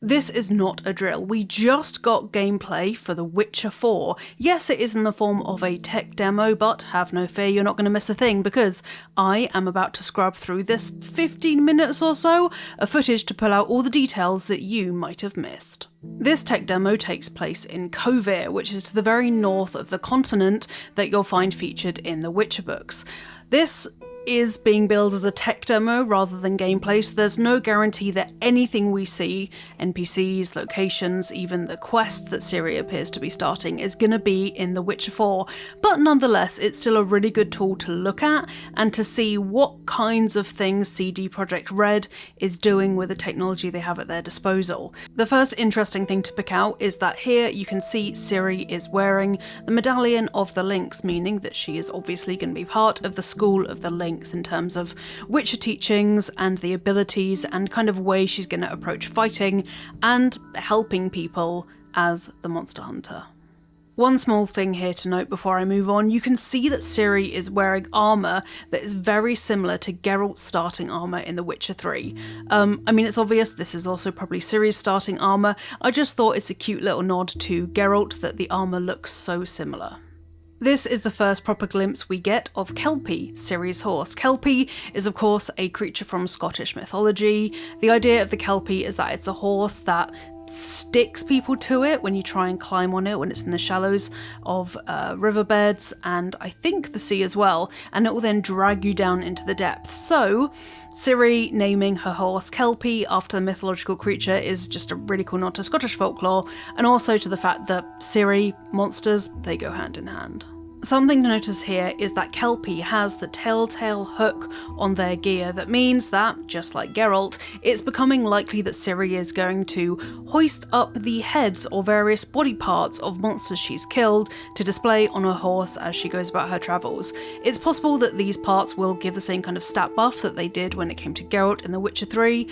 This is not a drill. We just got gameplay for The Witcher 4. Yes, it is in the form of a tech demo, but have no fear, you're not going to miss a thing because I am about to scrub through this 15 minutes or so of footage to pull out all the details that you might have missed. This tech demo takes place in Kovir, which is to the very north of the continent that you'll find featured in the Witcher books. This is being billed as a tech demo rather than gameplay, so there's no guarantee that anything we see, NPCs, locations, even the quest that Ciri appears to be starting, is going to be in The Witcher 4, but nonetheless it's still a really good tool to look at and to see what kinds of things CD Projekt Red is doing with the technology they have at their disposal. The first interesting thing to pick out is that here you can see Ciri is wearing the Medallion of the Lynx, meaning that she is obviously going to be part of the School of the Lynx in terms of Witcher teachings and the abilities and kind of way she's going to approach fighting and helping people as the monster hunter. One small thing here to note before I move on, you can see that Ciri is wearing armour that is very similar to Geralt's starting armour in The Witcher 3. I mean, it's obvious this is also probably Ciri's starting armour, I just thought it's a cute little nod to Geralt that the armour looks so similar. This is the first proper glimpse we get of Kelpie, Ciri's horse. Kelpie is of course a creature from Scottish mythology. The idea of the Kelpie is that it's a horse that sticks people to it when you try and climb on it when it's in the shallows of riverbeds and I think the sea as well, and it will then drag you down into the depths. So Ciri naming her horse Kelpie after the mythological creature is just a really cool nod to Scottish folklore and also to the fact that Ciri, monsters, they go hand in hand. Something to notice here is that Kelpie has the telltale hook on their gear that means that, just like Geralt, it's becoming likely that Ciri is going to hoist up the heads or various body parts of monsters she's killed to display on her horse as she goes about her travels. It's possible that these parts will give the same kind of stat buff that they did when it came to Geralt in The Witcher 3,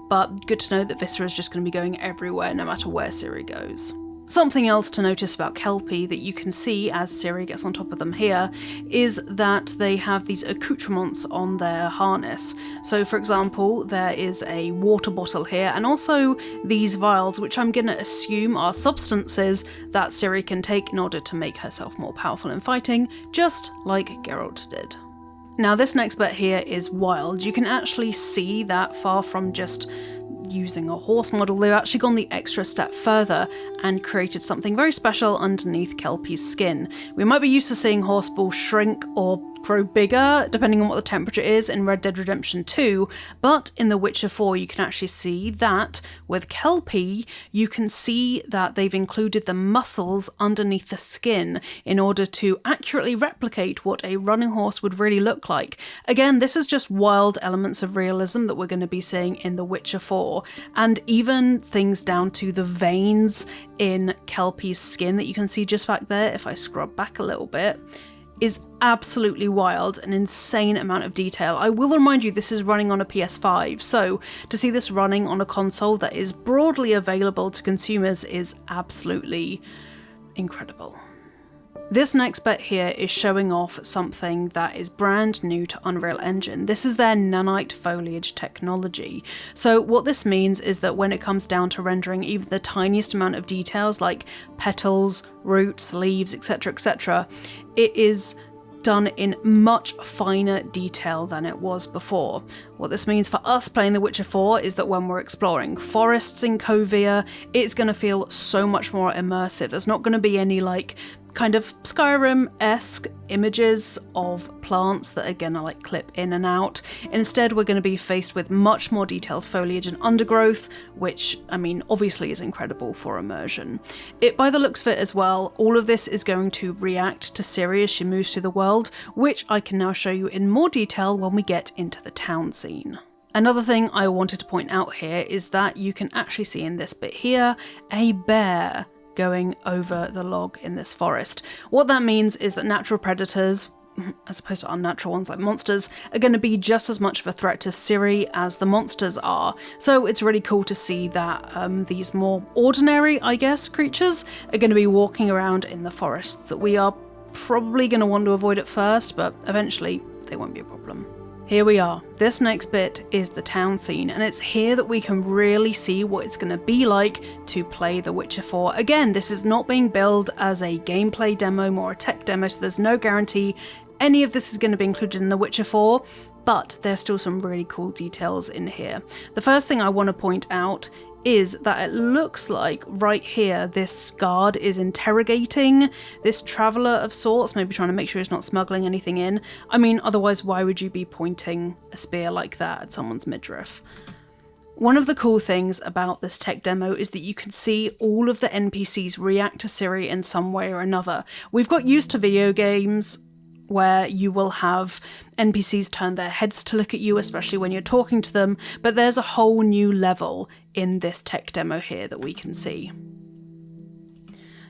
but good to know that Viscera is just going to be going everywhere no matter where Ciri goes. Something else to notice about Kelpie that you can see as Ciri gets on top of them here is that they have these accoutrements on their harness. So for example, there is a water bottle here and also these vials, which I'm going to assume are substances that Ciri can take in order to make herself more powerful in fighting, just like Geralt did. Now this next bit here is wild. You can actually see that far from just using a horse model, they've actually gone the extra step further and created something very special underneath Kelpie's skin. We might be used to seeing horseballs shrink or grow bigger, depending on what the temperature is in Red Dead Redemption 2, but in The Witcher 4 you can actually see that with Kelpie, you can see that they've included the muscles underneath the skin in order to accurately replicate what a running horse would really look like. Again, this is just wild elements of realism that we're going to be seeing in The Witcher 4, and even things down to the veins in Kelpie's skin that you can see just back there, if I scrub back a little bit, is absolutely wild, an insane amount of detail. I will remind you this is running on a PS5, so to see this running on a console that is broadly available to consumers is absolutely incredible. This next bit here is showing off something that is brand new to Unreal Engine. This is their Nanite foliage technology. So what this means is that when it comes down to rendering even the tiniest amount of details like petals, roots, leaves, etc., it is done in much finer detail than it was before. What this means for us playing The Witcher 4 is that when we're exploring forests in Kovir, it's going to feel so much more immersive. There's not going to be any like kind of Skyrim-esque images of plants that are gonna like clip in and out. Instead, we're going to be faced with much more detailed foliage and undergrowth, which, I mean, obviously is incredible for immersion. By the looks of it as well, all of this is going to react to Ciri as she moves through the world, which I can now show you in more detail when we get into the town scene. Another thing I wanted to point out here is that you can actually see in this bit here, a bear going over the log in this forest. What that means is that natural predators, as opposed to unnatural ones like monsters, are going to be just as much of a threat to Ciri as the monsters are. So it's really cool to see that these more ordinary, I guess, creatures are going to be walking around in the forests that we are probably going to want to avoid at first, but eventually they won't be a problem. Here we are. This next bit is the town scene, and it's here that we can really see what it's going to be like to play The Witcher 4. Again, this is not being billed as a gameplay demo, more a tech demo, so there's no guarantee any of this is going to be included in The Witcher 4, but there's still some really cool details in here. The first thing I want to point out is that it looks like right here this guard is interrogating this traveller of sorts, maybe trying to make sure he's not smuggling anything in. I mean, otherwise why would you be pointing a spear like that at someone's midriff? One of the cool things about this tech demo is that you can see all of the NPCs react to Ciri in some way or another. We've got used to video games where you will have NPCs turn their heads to look at you, especially when you're talking to them, but there's a whole new level in this tech demo here that we can see.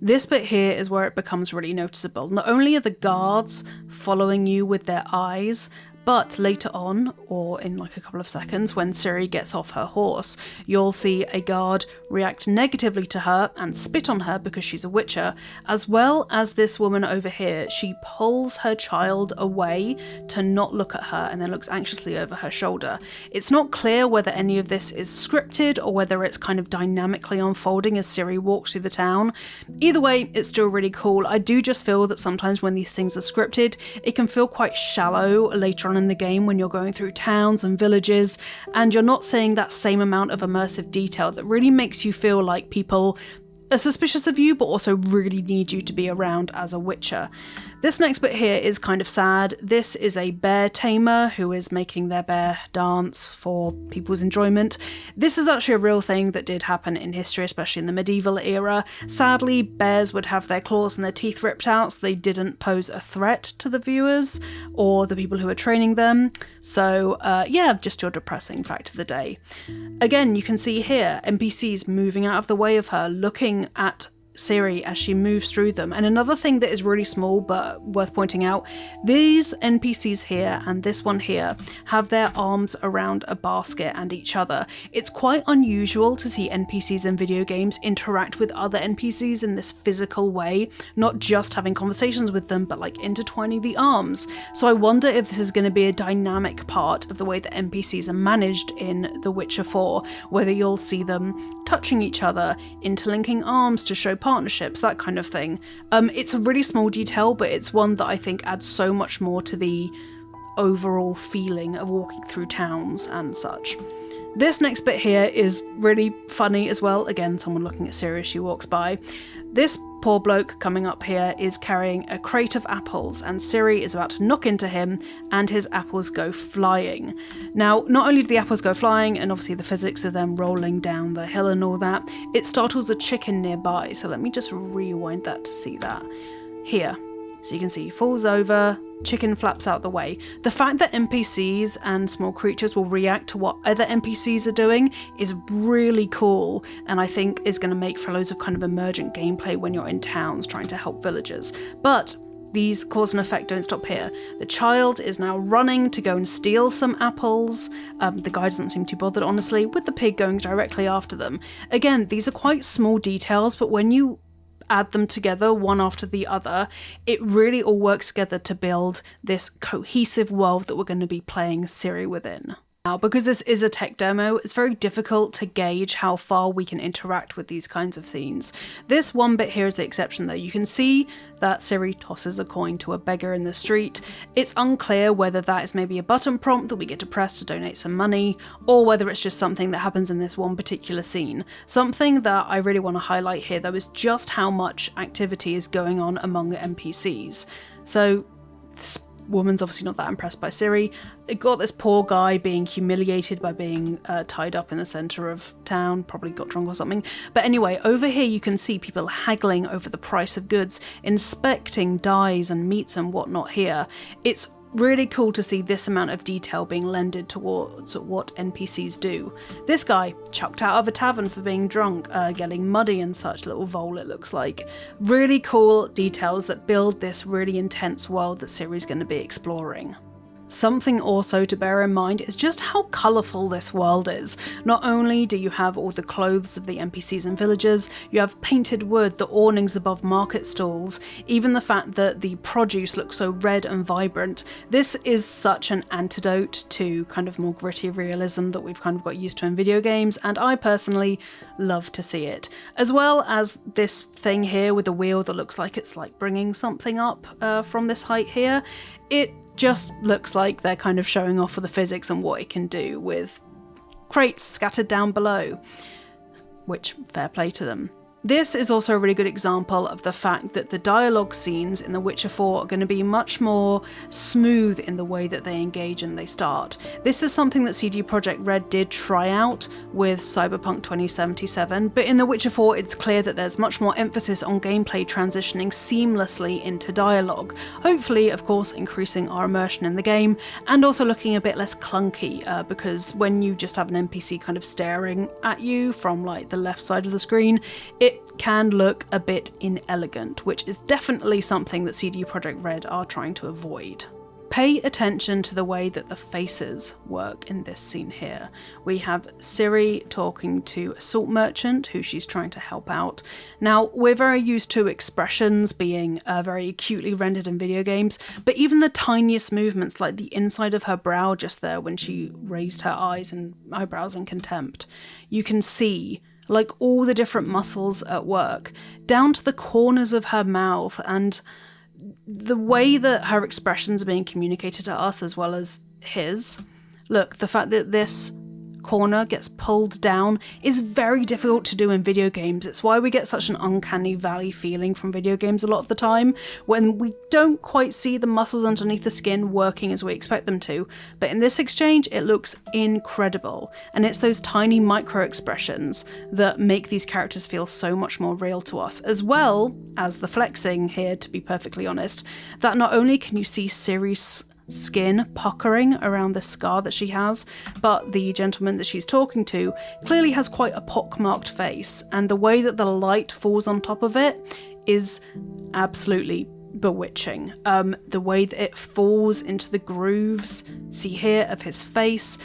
This bit here is where it becomes really noticeable. Not only are the guards following you with their eyes, but later on, or in like a couple of seconds, when Ciri gets off her horse, you'll see a guard react negatively to her and spit on her because she's a witcher, as well as this woman over here. She pulls her child away to not look at her and then looks anxiously over her shoulder. It's not clear whether any of this is scripted or whether it's kind of dynamically unfolding as Ciri walks through the town. Either way, it's still really cool. I do just feel that sometimes when these things are scripted, it can feel quite shallow later on in the game when you're going through towns and villages and you're not seeing that same amount of immersive detail that really makes you feel like people are suspicious of you but also really need you to be around as a witcher. This next bit here is kind of sad. This is a bear tamer who is making their bear dance for people's enjoyment. This is actually a real thing that did happen in history, especially in the medieval era. Sadly, bears would have their claws and their teeth ripped out, so they didn't pose a threat to the viewers or the people who were training them. So yeah, just your depressing fact of the day. Again, you can see here NPCs moving out of the way of her, looking at Ciri as she moves through them. And another thing that is really small but worth pointing out, these NPCs here and this one here have their arms around a basket and each other. It's quite unusual to see NPCs in video games interact with other NPCs in this physical way, not just having conversations with them, but like intertwining the arms. So I wonder if this is going to be a dynamic part of the way that NPCs are managed in The Witcher 4, whether you'll see them touching each other, interlinking arms to show partnerships, that kind of thing. It's a really small detail, but it's one that I think adds so much more to the overall feeling of walking through towns and such. This next bit here is really funny as well. Again, someone looking at Ciri as she walks by. This poor bloke coming up here is carrying a crate of apples, and Ciri is about to knock into him and his apples go flying. Now, not only do the apples go flying, and obviously the physics of them rolling down the hill and all that, it startles a chicken nearby. So let me just rewind that to see that. Here. So you can see he falls over, chicken flaps out the way. The fact that NPCs and small creatures will react to what other NPCs are doing is really cool, and I think is going to make for loads of kind of emergent gameplay when you're in towns trying to help villagers. But these cause and effect don't stop here. The child is now running to go and steal some apples. The guy doesn't seem too bothered, honestly, with the pig going directly after them. Again, these are quite small details, but when you add them together one after the other, it really all works together to build this cohesive world that we're going to be playing Ciri within. Now, because this is a tech demo, it's very difficult to gauge how far we can interact with these kinds of scenes. This one bit here is the exception though. You can see that Ciri tosses a coin to a beggar in the street. It's unclear whether that is maybe a button prompt that we get to press to donate some money, or whether it's just something that happens in this one particular scene. Something that I really want to highlight here though is just how much activity is going on among the NPCs. So this woman's obviously not that impressed by Ciri. It got this poor guy being humiliated by being tied up in the centre of town, probably got drunk or something. But anyway, over here you can see people haggling over the price of goods, inspecting dyes and meats and whatnot here. It's really cool to see this amount of detail being lended towards what NPCs do. This guy, chucked out of a tavern for being drunk, getting muddy and such, little vole it looks like. Really cool details that build this really intense world that Ciri's going to be exploring. Something also to bear in mind is just how colourful this world is. Not only do you have all the clothes of the NPCs and villagers, you have painted wood, the awnings above market stalls, even the fact that the produce looks so red and vibrant. This is such an antidote to kind of more gritty realism that we've kind of got used to in video games, and I personally love to see it. As well as this thing here with a wheel that looks like it's like bringing something up from this height here. It just looks like they're kind of showing off for the physics and what it can do with crates scattered down below, which fair play to them. This is also a really good example of the fact that the dialogue scenes in The Witcher 4 are going to be much more smooth in the way that they engage and they start. This is something that CD Projekt Red did try out with Cyberpunk 2077, but in The Witcher 4 it's clear that there's much more emphasis on gameplay transitioning seamlessly into dialogue, hopefully of course increasing our immersion in the game and also looking a bit less clunky, because when you just have an NPC kind of staring at you from like the left side of the screen, it can look a bit inelegant, which is definitely something that CD Projekt Red are trying to avoid. Pay attention to the way that the faces work in this scene here. We have Ciri talking to a salt merchant who she's trying to help out. Now, we're very used to expressions being very acutely rendered in video games, but even the tiniest movements, like the inside of her brow just there when she raised her eyes and eyebrows in contempt, you can see like all the different muscles at work, down to the corners of her mouth, and the way that her expressions are being communicated to us as well as his. Look, the fact that this corner gets pulled down is very difficult to do in video games. It's why we get such an uncanny valley feeling from video games a lot of the time, when we don't quite see the muscles underneath the skin working as we expect them to. But in this exchange, it looks incredible. And it's those tiny micro expressions that make these characters feel so much more real to us, as well as the flexing here, to be perfectly honest, that not only can you see Ciri's skin puckering around the scar that she has, but the gentleman that she's talking to clearly has quite a pockmarked face, and the way that the light falls on top of it is absolutely bewitching. The way that it falls into the grooves, see here, of his face.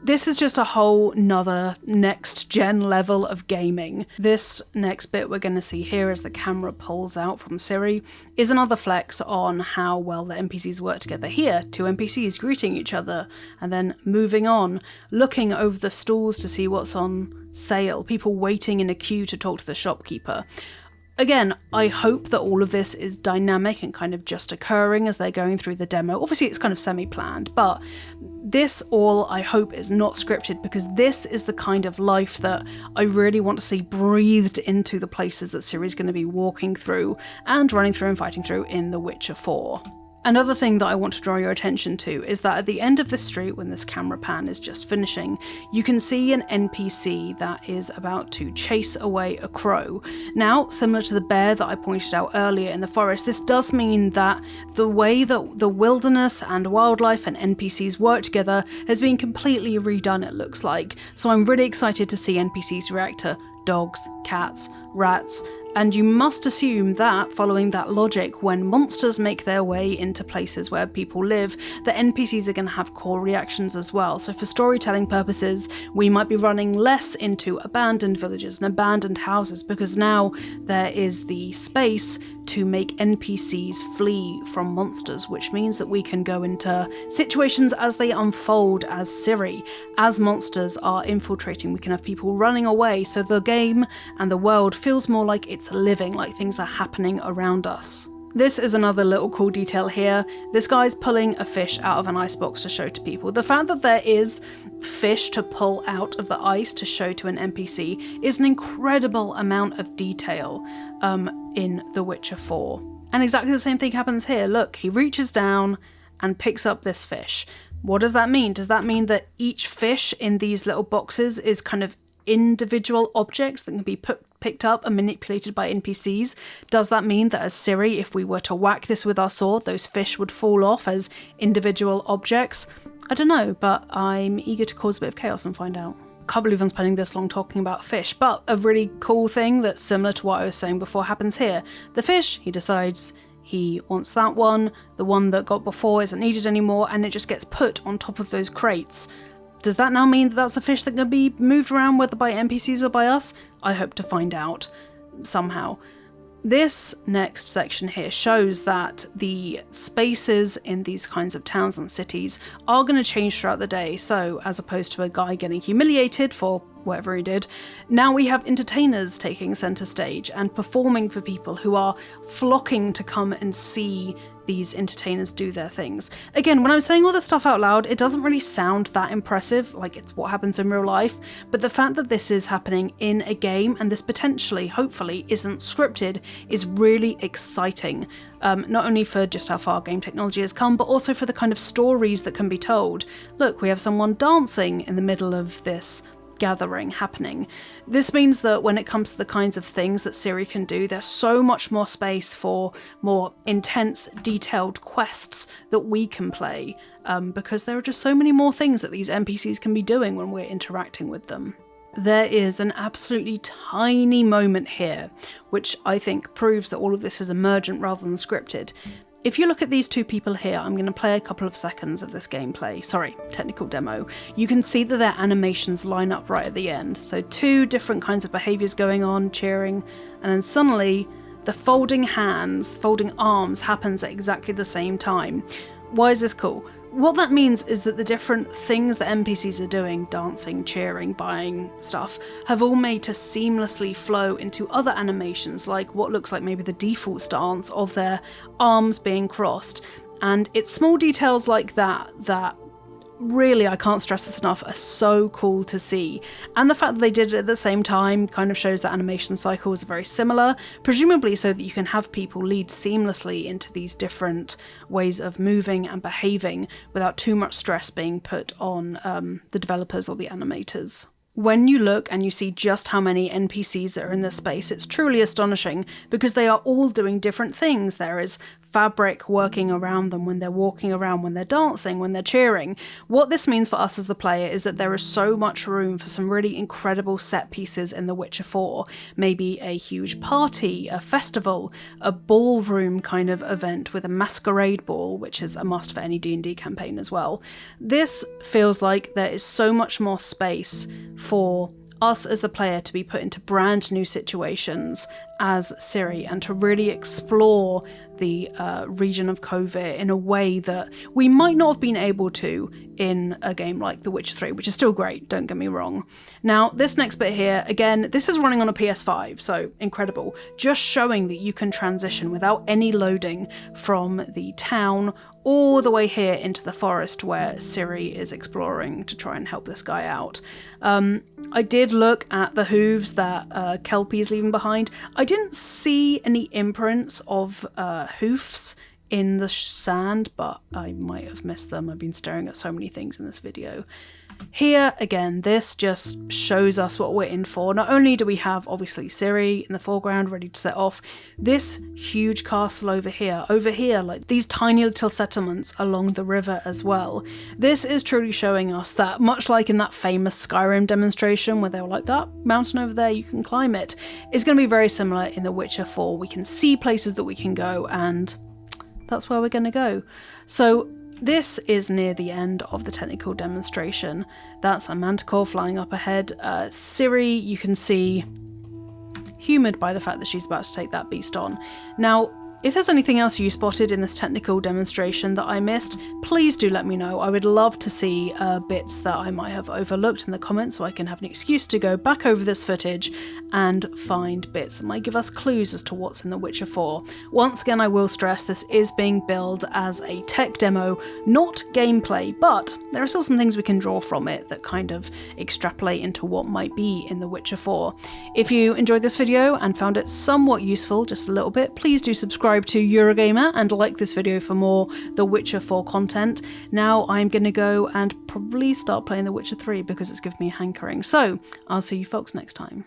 This is just a whole nother next gen level of gaming. This next bit we're going to see here as the camera pulls out from Ciri is another flex on how well the NPCs work together. Here, two NPCs greeting each other and then moving on, looking over the stalls to see what's on sale, people waiting in a queue to talk to the shopkeeper. Again, I hope that all of this is dynamic and kind of just occurring as they're going through the demo. Obviously it's kind of semi-planned, but this all I hope is not scripted, because this is the kind of life that I really want to see breathed into the places that Ciri's going to be walking through and running through and fighting through in The Witcher 4. Another thing that I want to draw your attention to is that at the end of the street, when this camera pan is just finishing, you can see an NPC that is about to chase away a crow. Now, similar to the bear that I pointed out earlier in the forest, this does mean that the way that the wilderness and wildlife and NPCs work together has been completely redone, it looks like. So I'm really excited to see NPCs react to dogs, cats, rats, and you must assume that, following that logic, when monsters make their way into places where people live, the NPCs are going to have core reactions as well. So for storytelling purposes, we might be running less into abandoned villages and abandoned houses, because now there is the space to make NPCs flee from monsters, which means that we can go into situations as they unfold as Ciri. As monsters are infiltrating, we can have people running away, so the game and the world feels more like it's living, like things are happening around us. This is another little cool detail here. This guy's pulling a fish out of an icebox to show to people. The fact that there is fish to pull out of the ice to show to an NPC is an incredible amount of detail in The Witcher 4. And exactly the same thing happens here. Look, he reaches down and picks up this fish. What does that mean? Does that mean that each fish in these little boxes is kind of individual objects that can be picked up and manipulated by NPCs? Does that mean that as Ciri, if we were to whack this with our sword, those fish would fall off as individual objects? I don't know, but I'm eager to cause a bit of chaos and find out. Can't believe I'm spending this long talking about fish, but a really cool thing that's similar to what I was saying before happens here. The fish, he decides he wants that one, the one that got before isn't needed anymore, and it just gets put on top of those crates. Does that now mean that that's a fish that can be moved around, whether by NPCs or by us? I hope to find out somehow. This next section here shows that the spaces in these kinds of towns and cities are going to change throughout the day. So as opposed to a guy getting humiliated for whatever he did, now we have entertainers taking centre stage and performing for people who are flocking to come and see these entertainers do their things. Again, when I'm saying all this stuff out loud, it doesn't really sound that impressive, like it's what happens in real life, but the fact that this is happening in a game and this potentially, hopefully, isn't scripted is really exciting. Not only for just how far game technology has come, but also for the kind of stories that can be told. Look, we have someone dancing in the middle of this gathering happening. This means that when it comes to the kinds of things that Ciri can do, there's so much more space for more intense, detailed quests that we can play, because there are just so many more things that these NPCs can be doing when we're interacting with them. There is an absolutely tiny moment here, which I think proves that all of this is emergent rather than scripted. If you look at these two people here, I'm going to play a couple of seconds of this gameplay, sorry, technical demo. You can see that their animations line up right at the end. So two different kinds of behaviours going on, cheering, and then suddenly the folding hands, folding arms happens at exactly the same time. Why is this cool? What that means is that the different things that NPCs are doing, dancing, cheering, buying stuff, have all made to seamlessly flow into other animations, like what looks like maybe the default stance of their arms being crossed. And it's small details like that that really, I can't stress this enough, are so cool to see. And the fact that they did it at the same time kind of shows that animation cycles are very similar, presumably so that you can have people lead seamlessly into these different ways of moving and behaving without too much stress being put on the developers or the animators. When you look and you see just how many NPCs are in this space, it's truly astonishing because they are all doing different things. There is fabric working around them when they're walking around, when they're dancing, when they're cheering. What this means for us as the player is that there is so much room for some really incredible set pieces in The Witcher 4. Maybe a huge party, a festival, a ballroom kind of event with a masquerade ball, which is a must for any D&D campaign as well. This feels like there is so much more space for us as the player to be put into brand new situations as Ciri and to really explore the region of Kovir in a way that we might not have been able to in a game like The Witcher 3, which is still great, don't get me wrong. Now, this next bit here, again, this is running on a PS5, so incredible. Just showing that you can transition without any loading from the town all the way here into the forest where Ciri is exploring to try and help this guy out. I did look at the hooves that Kelpie is leaving behind. I didn't see any imprints of hoofs in the sand, but I might have missed them. I've been staring at so many things in this video. Here, again, this just shows us what we're in for. Not only do we have, obviously, Ciri in the foreground ready to set off, this huge castle over here, like these tiny little settlements along the river as well. This is truly showing us that, much like in that famous Skyrim demonstration where they were like, that mountain over there, you can climb it, is going to be very similar in The Witcher 4. We can see places that we can go, and that's where we're going to go. So this is near the end of the technical demonstration. That's a manticore flying up ahead. Ciri, you can see, humoured by the fact that she's about to take that beast on. Now, if there's anything else you spotted in this technical demonstration that I missed, please do let me know. I would love to see bits that I might have overlooked in the comments so I can have an excuse to go back over this footage and find bits that might give us clues as to what's in The Witcher 4. Once again, I will stress this is being billed as a tech demo, not gameplay, but there are still some things we can draw from it that kind of extrapolate into what might be in The Witcher 4. If you enjoyed this video and found it somewhat useful, just a little bit, please do subscribe to Eurogamer and like this video for more The Witcher 4 content. Now I'm going to go and probably start playing The Witcher 3 because it's given me a hankering. So I'll see you folks next time.